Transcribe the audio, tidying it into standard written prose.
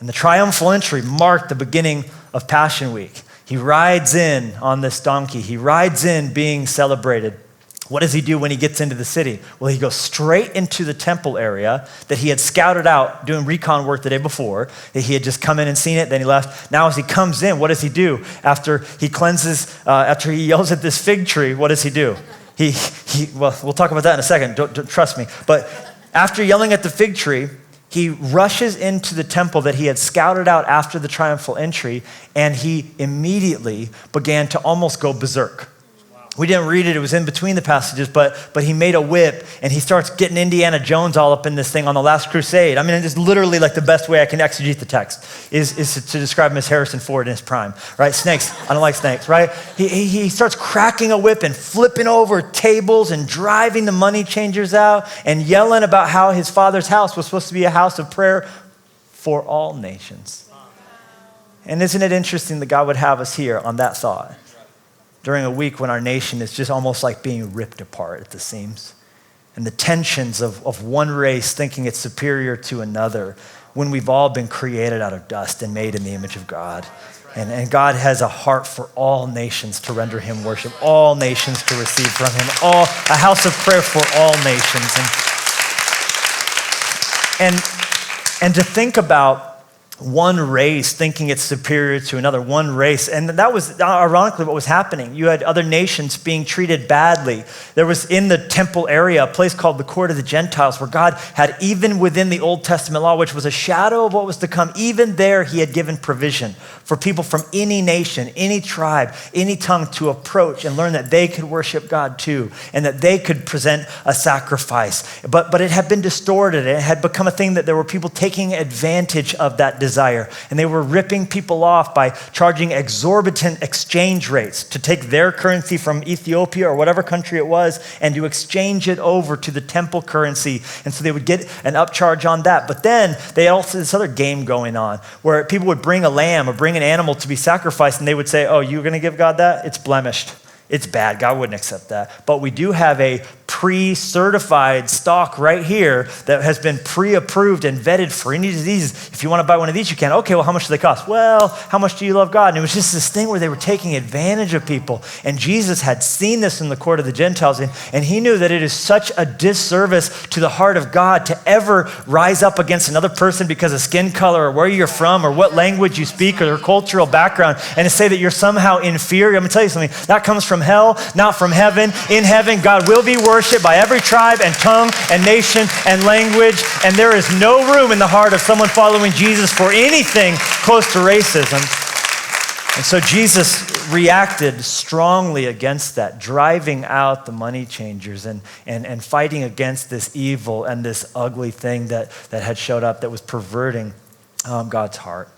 And the triumphal entry marked the beginning of Passion Week. He rides in on this donkey. He rides in being celebrated. What does he do when he gets into the city? Well, he goes straight into the temple area that he had scouted out doing recon work the day before. That he had just come in and seen it, then he left. Now as he comes in, what does he do? After he cleanses, after he yells at this fig tree, what does he do? Well, we'll talk about that in a second, don't trust me. But after yelling at the fig tree, he rushes into the temple that he had scouted out after the triumphal entry, and he immediately began to almost go berserk. We didn't read it, it was in between the passages, but he made a whip and he starts getting Indiana Jones all up in this thing on the Last Crusade. I mean, it's literally like the best way I can exegete the text is to describe him as Harrison Ford in his prime, right? Snakes, I don't like snakes, right? He starts cracking a whip and flipping over tables and driving the money changers out and yelling about how his father's house was supposed to be a house of prayer for all nations. And isn't it interesting that God would have us here on that thought? During a week when our nation is just almost like being ripped apart at the seams. And the tensions of one race thinking it's superior to another when we've all been created out of dust and made in the image of God. And God has a heart for all nations to render him worship, all nations to receive from him, a house of prayer for all nations. And to think about one race thinking it's superior to another, one race. And that was ironically what was happening. You had other nations being treated badly. There was in the temple area a place called the Court of the Gentiles where God had, even within the Old Testament law, which was a shadow of what was to come, even there he had given provision for people from any nation, any tribe, any tongue to approach and learn that they could worship God too, and that they could present a sacrifice. But it had been distorted. It had become a thing that there were people taking advantage of that desire. And they were ripping people off by charging exorbitant exchange rates to take their currency from Ethiopia or whatever country it was and to exchange it over to the temple currency. And so they would get an upcharge on that. But then they had also this other game going on where people would bring a lamb or bring an animal to be sacrificed and they would say, oh, you're going to give God that? It's blemished. It's bad. God wouldn't accept that. But we do have a pre-certified stock right here that has been pre-approved and vetted for any diseases. If you want to buy one of these, you can. Okay, well, how much do they cost? Well, how much do you love God? And it was just this thing where they were taking advantage of people. And Jesus had seen this in the court of the Gentiles, and he knew that it is such a disservice to the heart of God to ever rise up against another person because of skin color or where you're from or what language you speak or their cultural background, and to say that you're somehow inferior. I'm going to tell you something. That comes from hell, not from heaven. In heaven, God will be worshipped by every tribe and tongue and nation and language, and there is no room in the heart of someone following Jesus for anything close to racism. And so Jesus reacted strongly against that, driving out the money changers and fighting against this evil and this ugly thing that had showed up that was perverting God's heart.